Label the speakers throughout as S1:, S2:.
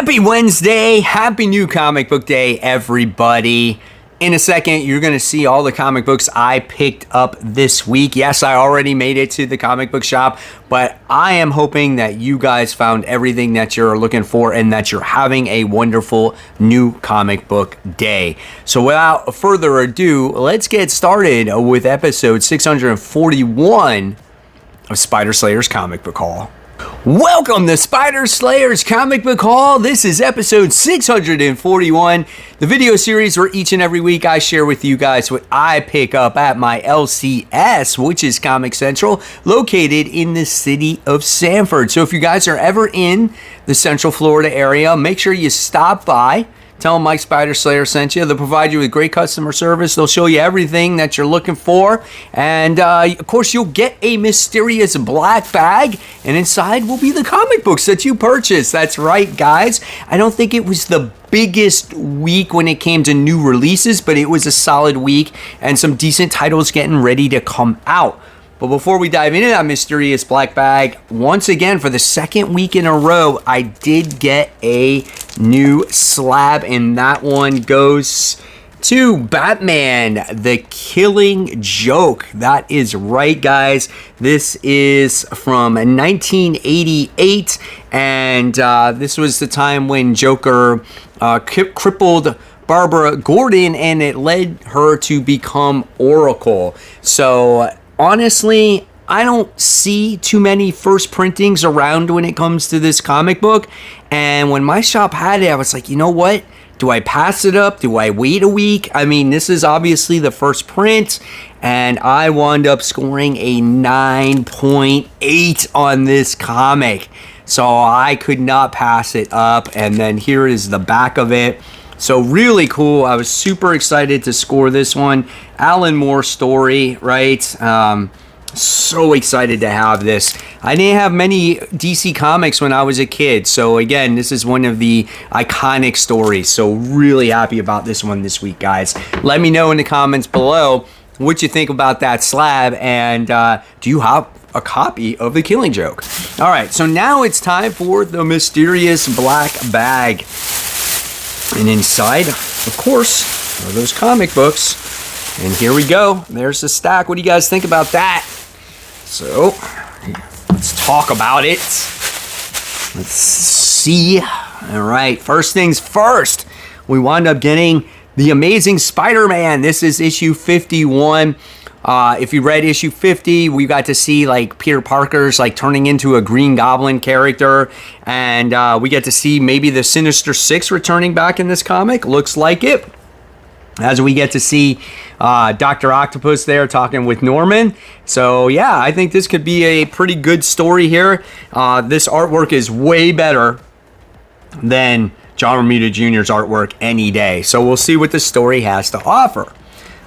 S1: Happy Wednesday, happy new comic book day, everybody. In a second, you're going to see all the comic books I picked up this week. Yes, I already made it to the comic book shop, but I am hoping that you guys found everything that you're looking for and that you're having a wonderful new comic book day. So without further ado, let's get started with episode 641 of Spider Slayer's Comic Book Haul. Welcome to Spider Slayer's Comic Book Haul. This is episode 641, the video series where each and every week I share with you guys what I pick up at my LCS, which is Comic Central, located in the city of Sanford. So if you guys are ever in the Central Florida area, make sure you stop by. Tell them Mike Spider Slayer sent you. They'll provide you with great customer service. They'll show you everything that you're looking for. And, of course, you'll get a mysterious black bag. And inside will be the comic books that you purchased. That's right, guys. I don't think it was the biggest week when it came to new releases, but it was a solid week and some decent titles getting ready to come out. But before we dive into that mysterious black bag, once again, for the second week in a row, I did get a new slab, and that one goes to Batman, The Killing Joke. That is right, guys. This is from 1988, and this was the time when Joker crippled Barbara Gordon, and it led her to become Oracle. So honestly, I don't see too many first printings around when it comes to this comic book. And when my shop had it, I was like, you know what? Do I pass it up? Do I wait a week? I mean, this is obviously the first print, and I wound up scoring a 9.8 on this comic. So I could not pass it up. And then here is the back of it. So really cool. I was super excited to score this one. Alan Moore story, right? So excited to have this. I didn't have many DC comics when I was a kid. So again, this is one of the iconic stories. So really happy about this one this week, guys. Let me know in the comments below what you think about that slab. And do you have a copy of The Killing Joke? All right, so now it's time for the mysterious black bag. And inside, of course, are those comic books. And here we go. There's the stack. What do you guys think about that? So, let's talk about it. Let's see. All right, first things first. We wound up getting The Amazing Spider-Man. This is issue 51. If you read issue 50, we got to see like Peter Parker's like turning into a Green Goblin character, and we get to see maybe the Sinister Six returning back in this comic. Looks like it. As we get to see Dr. Octopus there talking with Norman. So yeah, I think this could be a pretty good story here. This artwork is way better than John Romita Jr.'s artwork any day. So we'll see what the story has to offer.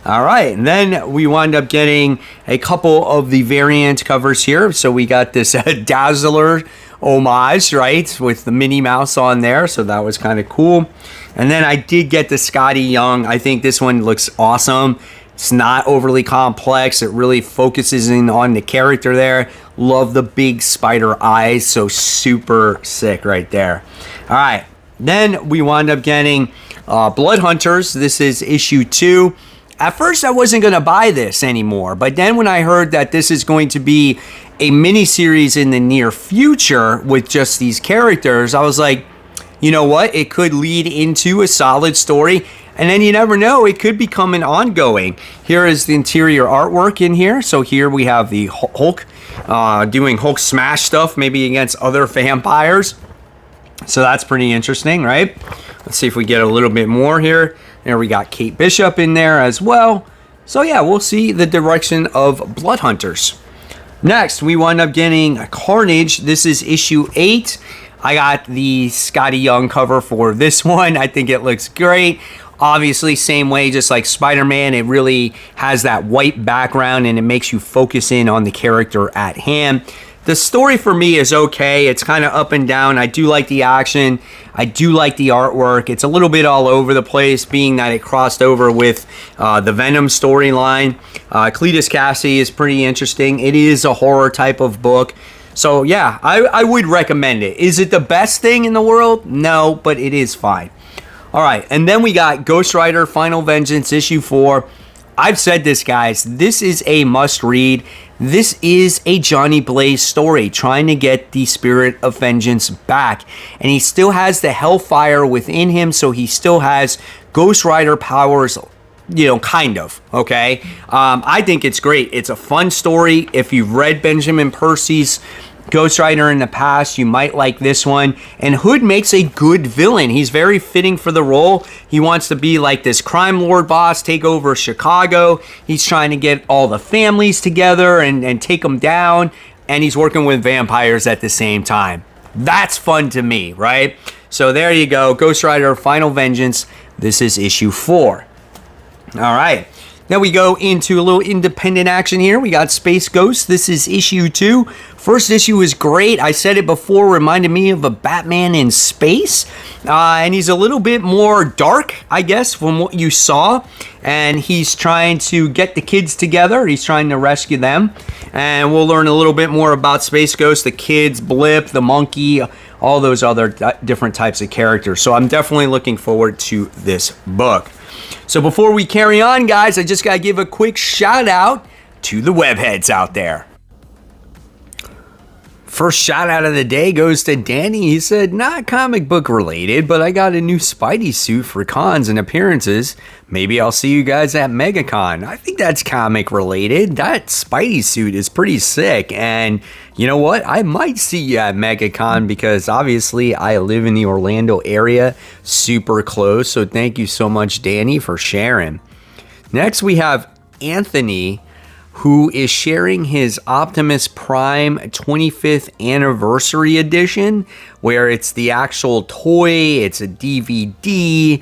S1: All right, and then we wind up getting a couple of the variant covers here. So we got this Dazzler homage, right, with the Minnie Mouse on there. So that was kind of cool. And then I did get the Scotty Young. I think this one looks awesome. It's not overly complex. It really focuses in on the character there. Love the big spider eyes. So super sick right there. All right, then we wind up getting Blood Hunters. This is issue 2. At first, I wasn't going to buy this anymore, but then when I heard that this is going to be a mini-series in the near future with just these characters, I was like, you know what? It could lead into a solid story, and then you never know. It could become an ongoing. Here is the interior artwork in here. So here we have the Hulk doing Hulk smash stuff, maybe against other vampires. So that's pretty interesting, right? Let's see if we get a little bit more here. There we got Kate Bishop in there as well. So yeah, we'll see the direction of Blood Hunters. Next, we wind up getting Carnage. This is issue 8. I got the Scotty Young cover for this one. I think it looks great. Obviously, same way, just like Spider-Man, it really has that white background and it makes you focus in on the character at hand. The story for me is okay. It's kind of up and down. I do like the action. I do like the artwork. It's a little bit all over the place, being that it crossed over with the Venom storyline. Cletus Cassie is pretty interesting. It is a horror type of book. So yeah, I would recommend it. Is it the best thing in the world? No, but it is fine. All right, and then we got Ghost Rider Final Vengeance issue 4. I've said this, guys. This is a must read. This is a Johnny Blaze story trying to get the spirit of vengeance back. And he still has the hellfire within him, so he still has Ghost Rider powers, you know, kind of, okay? I think it's great. It's a fun story. If you've read Benjamin Percy's Ghost Rider in the past, you might like this one. And Hood makes a good villain. He's very fitting for the role. He wants to be like this crime lord boss, take over Chicago. He's trying to get all the families together and take them down. And he's working with vampires at the same time. That's fun to me, right? So there you go. Ghost Rider Final Vengeance. This is issue 4. All right. Now we go into a little independent action here. We got Space Ghost. This is issue 2. First issue is great. I said it before, reminded me of a Batman in space. And he's a little bit more dark, I guess, from what you saw. And he's trying to get the kids together. He's trying to rescue them. And we'll learn a little bit more about Space Ghost, the kids, Blip, the monkey, all those other different types of characters. So I'm definitely looking forward to this book. So before we carry on, guys, I just got to give a quick shout out to the webheads out there. First shout out of the day goes to Danny. He said, not comic book related, but I got a new Spidey suit for cons and appearances. Maybe I'll see you guys at MegaCon. I think that's comic related. That Spidey suit is pretty sick. And you know what? I might see you at MegaCon because obviously I live in the Orlando area, super close. So thank you so much, Danny, for sharing. Next, we have Anthony, who is sharing his Optimus Prime 25th anniversary edition, where it's the actual toy, it's a DVD.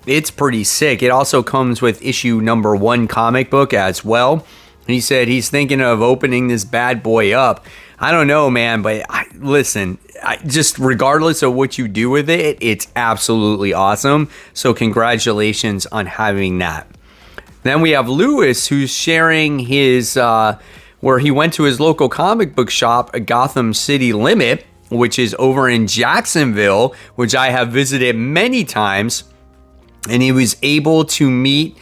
S1: It's pretty sick. It also comes with issue number 1 comic book as well. He said he's thinking of opening this bad boy up. I don't know, man, but listen, just regardless of what you do with it, it's absolutely awesome. So congratulations on having that. Then we have Lewis, who's sharing his, where he went to his local comic book shop, Gotham City Limit, which is over in Jacksonville, which I have visited many times. And he was able to meet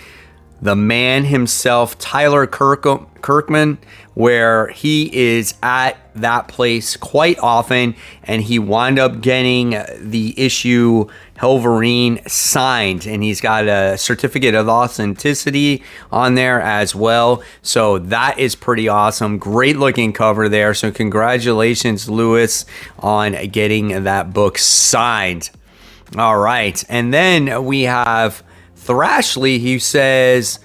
S1: the man himself, Tyler Kirkman, where he is at that place quite often, and he wound up getting the issue Wolverine signed, and he's got a certificate of authenticity on there as well. So that is pretty awesome. Great looking cover there. So congratulations, Lewis, on getting that book signed. All right, and then we have Thrashley, who says,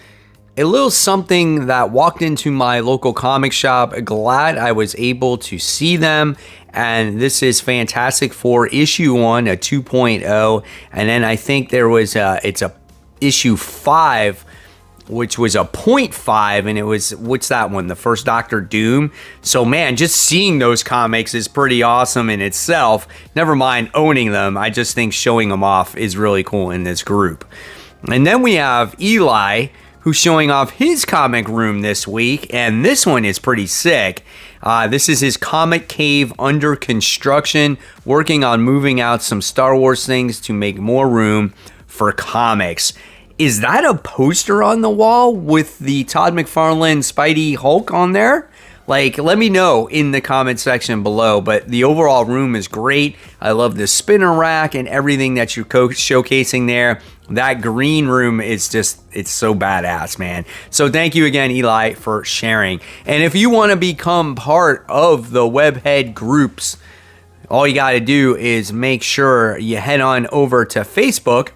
S1: a little something that walked into my local comic shop. Glad I was able to see them. And this is Fantastic Four issue 1, a 2.0. And then I think there was it's a issue 5, which was a 0.5, and it was, what's that one? The first Doctor Doom. So man, just seeing those comics is pretty awesome in itself. Never mind owning them. I just think showing them off is really cool in this group. And then we have Eli, who's showing off his comic room this week, and this one is pretty sick. This is his comic cave under construction, working on moving out some Star Wars things to make more room for comics. Is that a poster on the wall with the Todd McFarlane Spidey Hulk on there? Like, let me know in the comment section below, but the overall room is great. I love the spinner rack and everything that you're showcasing there. That green room is just, it's so badass, man. So thank you again, Eli, for sharing. And if you want to become part of the Webhead groups, all you got to do is make sure you head on over to Facebook,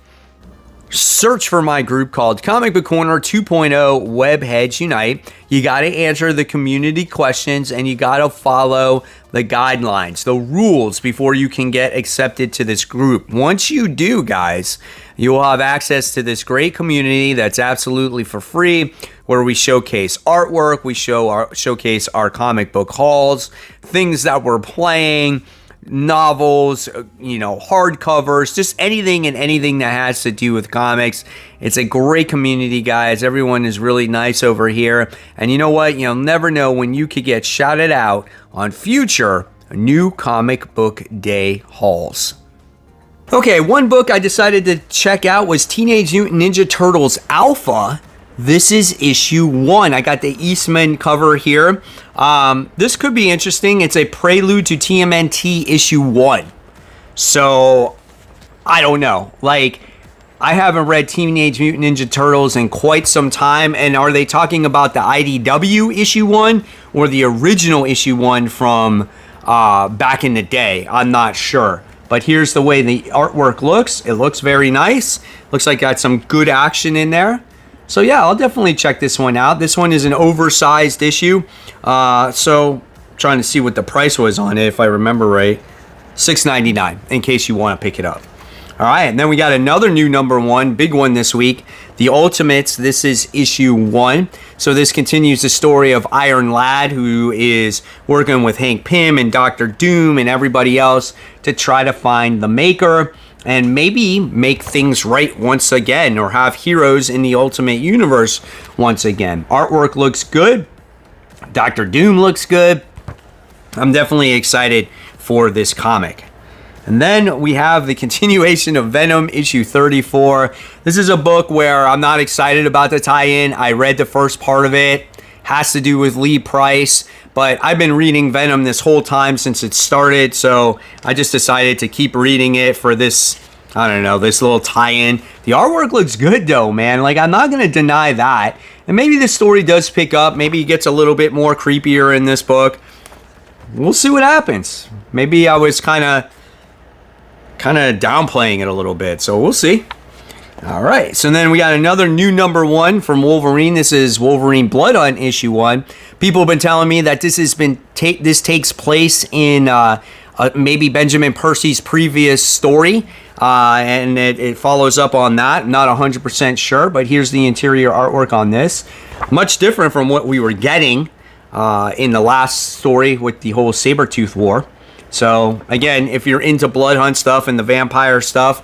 S1: search for my group called Comic Book Corner 2.0 Webheads Unite. You got to answer the community questions, and you got to follow the guidelines, the rules, before you can get accepted to this group. Once you do, guys, you will have access to this great community that's absolutely for free, where we showcase artwork, we showcase our comic book hauls, things that we're playing, novels, hardcovers, just anything and anything that has to do with comics. It's a great community, guys. Everyone is really nice over here. And you know what? You'll never know when you could get shouted out on future new comic book day hauls. Okay, one book I decided to check out was Teenage Mutant Ninja Turtles Alpha. This is issue 1. I got the Eastman cover here. This could be interesting. It's a prelude to TMNT issue 1. So, I don't know. I haven't read Teenage Mutant Ninja Turtles in quite some time. And are they talking about the IDW issue 1 or the original issue 1 from back in the day? I'm not sure. But here's the way the artwork looks. It looks very nice. Looks like got some good action in there. So yeah, I'll definitely check this one out. This one is an oversized issue. So trying to see what the price was on it, if I remember right. $6.99 in case you want to pick it up. All right, and then we got another new number 1, big one this week. The Ultimates, this is issue 1. So this continues the story of Iron Lad, who is working with Hank Pym and Dr. Doom and everybody else to try to find the Maker and maybe make things right once again, or have heroes in the Ultimate Universe once again. Artwork looks good. Dr. Doom looks good. I'm definitely excited for this comic. And then we have the continuation of Venom issue 34. This is a book where I'm not excited about the tie-in. I read the first part of it. Has to do with Lee Price. But I've been reading Venom this whole time since it started, so I just decided to keep reading it for this, I don't know, this little tie-in. The artwork looks good though, man. I'm not going to deny that. And maybe the story does pick up. Maybe it gets a little bit more creepier in this book. We'll see what happens. Maybe I was kind of downplaying it a little bit, so we'll see. All right, so then we got another new number 1 from Wolverine. This is Wolverine Blood Hunt issue 1. People have been telling me that this takes place in maybe Benjamin Percy's previous story, and it follows up on that. Not 100% sure, but here's the interior artwork on this. Much different from what we were getting in the last story with the whole Sabretooth War. So again, if you're into Blood Hunt stuff and the vampire stuff,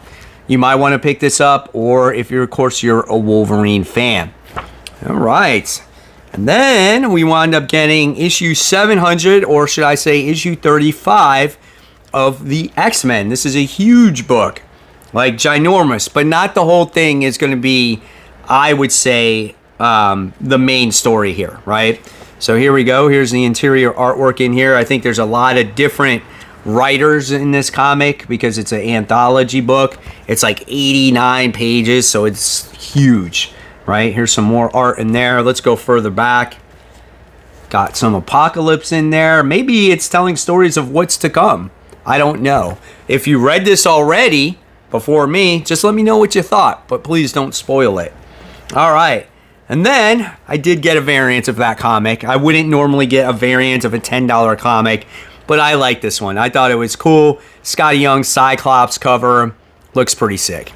S1: you might want to pick this up, or if you're, of course, you're a Wolverine fan. All right. And then we wound up getting issue 700, or should I say issue 35 of the X-Men. This is a huge book, ginormous, but not the whole thing is going to be, I would say, the main story here, right? So here we go. Here's the interior artwork in here. I think there's a lot of different writers in this comic because it's an anthology book. It's 89 pages, so it's huge, right? Here's some more art in there. Let's go further back. Got some Apocalypse in there. Maybe it's telling stories of what's to come. I don't know. If you read this already before me, just let me know what you thought, but please don't spoil it. All right. And then I did get a variant of that comic. I wouldn't normally get a variant of a $10 comic, but I like this one. I thought it was cool. Scotty Young Cyclops cover. Looks pretty sick.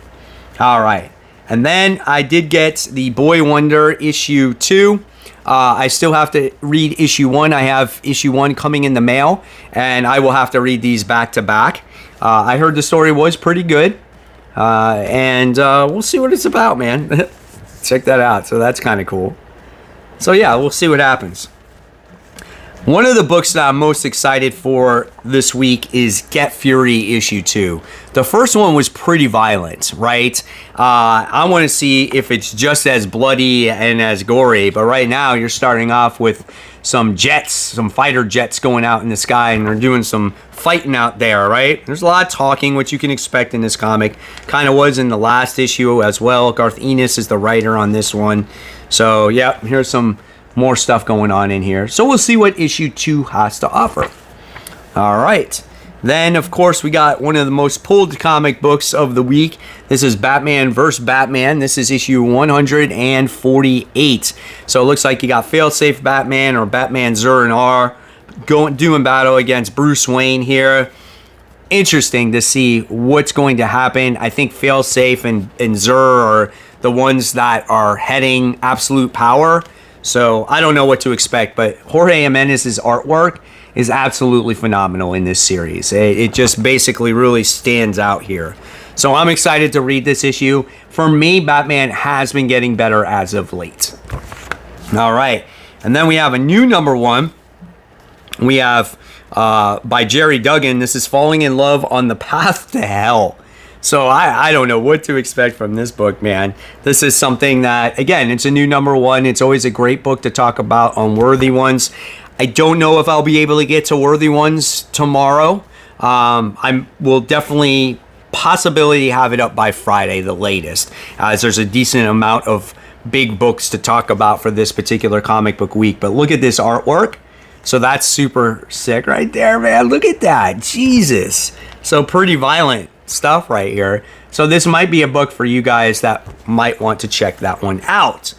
S1: All right. And then I did get the Boy Wonder issue 2. I still have to read issue 1. I have issue 1 coming in the mail, and I will have to read these back to back. I heard the story was pretty good, and we'll see what it's about, man. Check that out. So that's kind of cool. So yeah, we'll see what happens. One of the books that I'm most excited for this week is Get Fury issue 2. The first one was pretty violent, right? I want to see if it's just as bloody and as gory, but right now you're starting off with some jets, some fighter jets going out in the sky, and they're doing some fighting out there, right? There's a lot of talking, which you can expect in this comic. Kind of was in the last issue as well. Garth Ennis is the writer on this one. So, yeah, here's some more stuff going on in here. So we'll see what issue 2 has to offer. All right. Then, of course, we got one of the most pulled comic books of the week. This is Batman vs. Batman. This is issue 148. So it looks like you got Failsafe Batman, or Batman Zur and R, doing battle against Bruce Wayne here. Interesting to see what's going to happen. I think Failsafe and Zur are the ones that are heading Absolute Power. So I don't know what to expect, but Jorge Jimenez's artwork is absolutely phenomenal in this series. It just basically really stands out here. So I'm excited to read this issue. For me, Batman has been getting better as of late. All right. And then we have a new number one. We have by Jerry Duggan. This is Falling in Love on the Path to Hell. So I don't know what to expect from this book, man. This is something that, again, it's a new number one. It's always a great book to talk about on Worthy Ones. I don't know if I'll be able to get to Worthy Ones tomorrow. I will definitely possibility have it up by Friday, the latest, as there's a decent amount of big books to talk about for this particular comic book week. But look at this artwork. So that's super sick right there, man. Look at that. Jesus. So pretty violent stuff right here. So this might be a book for you guys that might want to check that one out.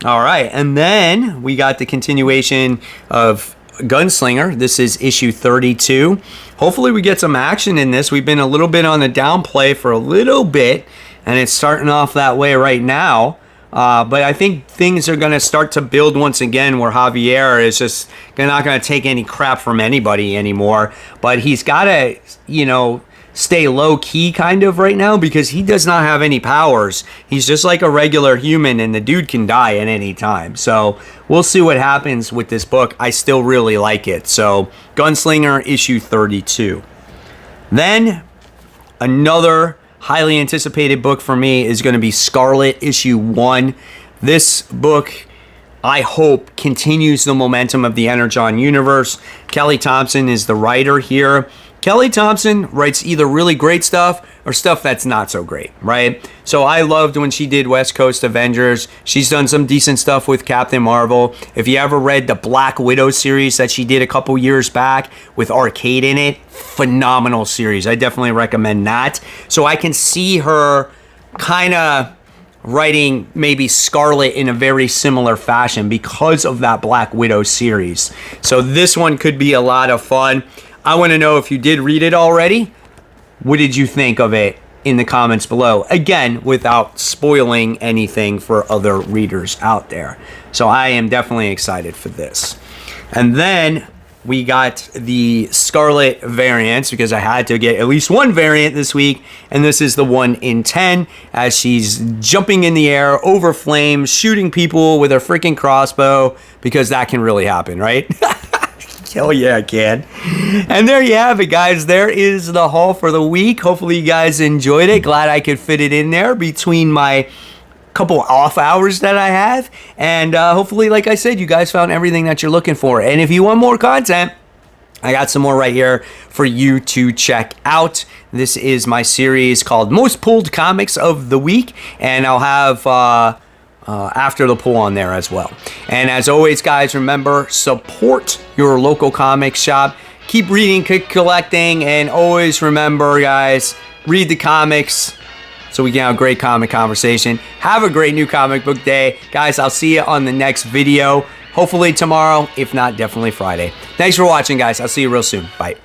S1: All right. And then we got the continuation of Gunslinger. This is issue 32. Hopefully we get some action in this. We've been a little bit on the downplay for a little bit, and it's starting off that way right now. But I think things are going to start to build once again, where Javier is just not going to take any crap from anybody anymore. But he's got to, stay low key kind of right now, because he does not have any powers. He's just like a regular human, and the dude can die at any time. So we'll see what happens with this book. I still really like it. So Gunslinger issue 32. Then another highly anticipated book for me is going to be Scarlet issue 1. This book, I hope, continues the momentum of the Energon universe. Kelly Thompson is the writer here. Kelly Thompson writes either really great stuff or stuff that's not so great, right? So I loved when she did West Coast Avengers. She's done some decent stuff with Captain Marvel. If you ever read the Black Widow series that she did a couple years back with Arcade in it, phenomenal series. I definitely recommend that. So I can see her kind of writing maybe Scarlet in a very similar fashion because of that Black Widow series. So this one could be a lot of fun. I want to know if you did read it already. What did you think of it in the comments below? Again, without spoiling anything for other readers out there. So I am definitely excited for this. And then we got the Scarlet variants, because I had to get at least one variant this week. And this is the 1 in 10, as she's jumping in the air over flames, shooting people with a freaking crossbow, because that can really happen, right? Hell yeah, I can. And there you have it, guys. There is the haul for the week. Hopefully you guys enjoyed it. Glad I could fit it in there between my couple off hours that I have. And hopefully, like I said, you guys found everything that you're looking for. And if you want more content, I got some more right here for you to check out. This is my series called Most Pulled Comics of the Week. And I'll have after the pull on there as well. And as always, guys, remember, support your local comic shop. Keep reading, keep collecting, and always remember, guys, read the comics so we can have a great comic conversation. Have a great new comic book day. Guys, I'll see you on the next video. Hopefully tomorrow, if not, definitely Friday. Thanks for watching, guys. I'll see you real soon. Bye.